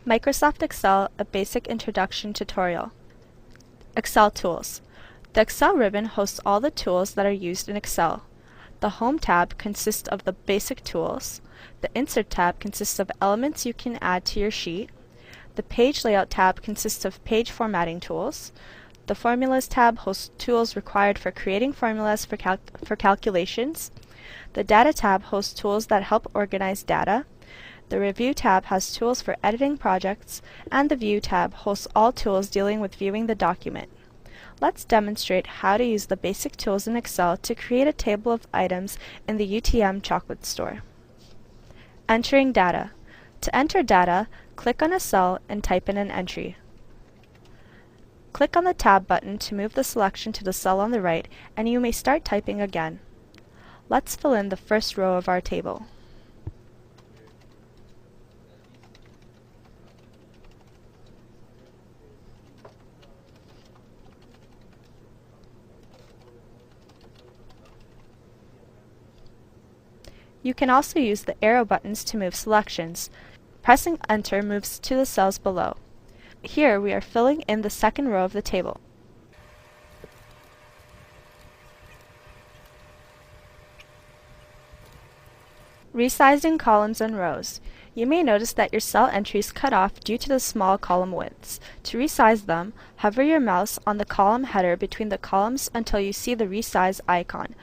Microsoft Excel, a basic introduction tutorial. Excel tools. The Excel ribbon hosts all the tools that are used in Excel. The Home tab consists of the basic tools. The Insert tab consists of elements you can add to your sheet. The Page Layout tab consists of page formatting tools. The Formulas tab hosts tools required for creating formulas for calculations. The Data tab hosts tools that help organize data. The Review tab has tools for editing projects, and the View tab hosts all tools dealing with viewing the document. Let's demonstrate how to use the basic tools in Excel to create a table of items in the UTM chocolate store. Entering data. To enter data, click on a cell and type in an entry. Click on the Tab button to move the selection to the cell on the right, and you may start typing again. Let's fill in the first row of our table. You can also use the arrow buttons to move selections. Pressing Enter moves to the cells below. Here we are filling in the second row of the table. Resizing columns and rows. You may notice that your cell entries cut off due to the small column widths. To resize them, hover your mouse on the column header between the columns until you see the resize icon.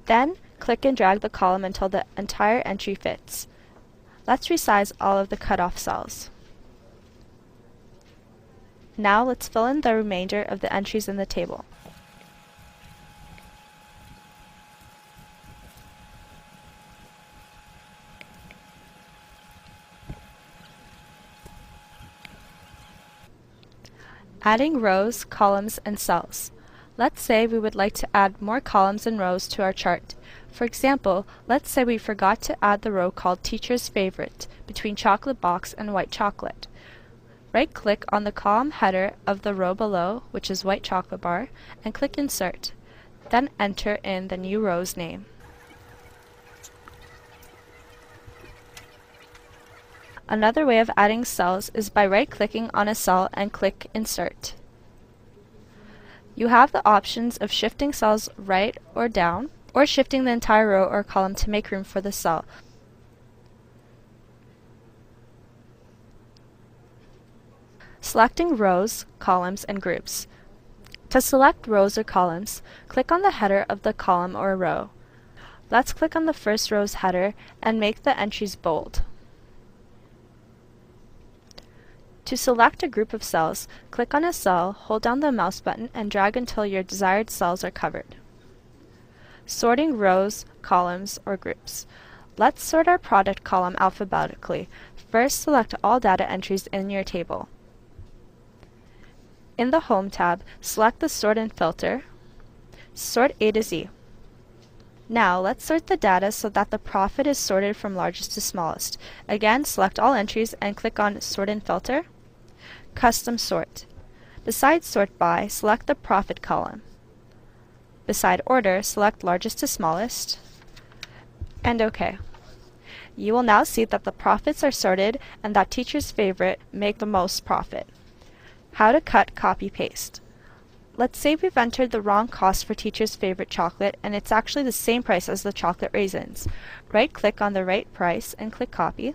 Then, click and drag the column until the entire entry fits. Let's resize all of the cut-off cells. Now let's fill in the remainder of the entries in the table. Adding rows, columns, and cells. Let's say we would like to add more columns and rows to our chart. For example, let's say we forgot to add the row called Teacher's Favorite between chocolate box and white chocolate. Right-click on the column header of the row below, which is white chocolate bar, and click Insert. Then enter in the new row's name. Another way of adding cells is by right-clicking on a cell and click Insert. You have the options of shifting cells right or down, or shifting the entire row or column to make room for the cell. Selecting rows, columns, and groups. To select rows or columns, click on the header of the column or row. Let's click on the first row's header and make the entries bold. To select a group of cells, click on a cell, hold down the mouse button, and drag until your desired cells are covered. Sorting rows, columns, or groups. Let's sort our product column alphabetically. First, select all data entries in your table. In the Home tab, select the Sort and Filter. Sort A to Z. Now, let's sort the data so that the profit is sorted from largest to smallest. Again, select all entries and click on Sort and Filter. Custom Sort. Beside Sort By, select the Profit column. Beside Order, select largest to smallest, and OK. You will now see that the profits are sorted and that Teacher's Favorite make the most profit. How to cut, copy, paste. Let's say we've entered the wrong cost for Teacher's Favorite chocolate and it's actually the same price as the chocolate raisins. Right-click on the right price and click Copy.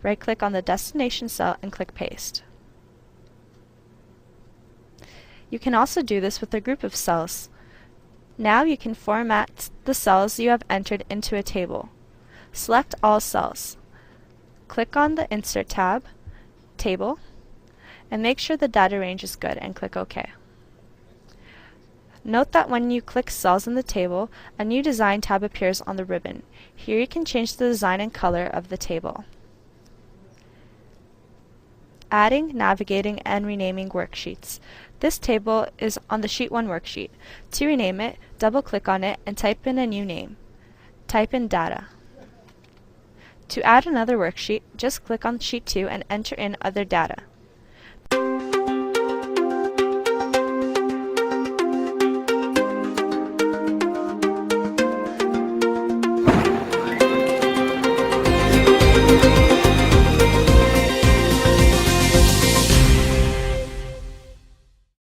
Right-click on the destination cell and click Paste. You can also do this with a group of cells. Now you can format the cells you have entered into a table. Select all cells. Click on the Insert tab, Table, and make sure the data range is good and click OK. Note that when you click cells in the table, a new Design tab appears on the ribbon. Here you can change the design and color of the table. Adding, navigating, and renaming worksheets. This table is on the Sheet 1 worksheet. To rename it, double-click on it and type in a new name. Type in Data. To add another worksheet, just click on Sheet 2 and enter in Other Data.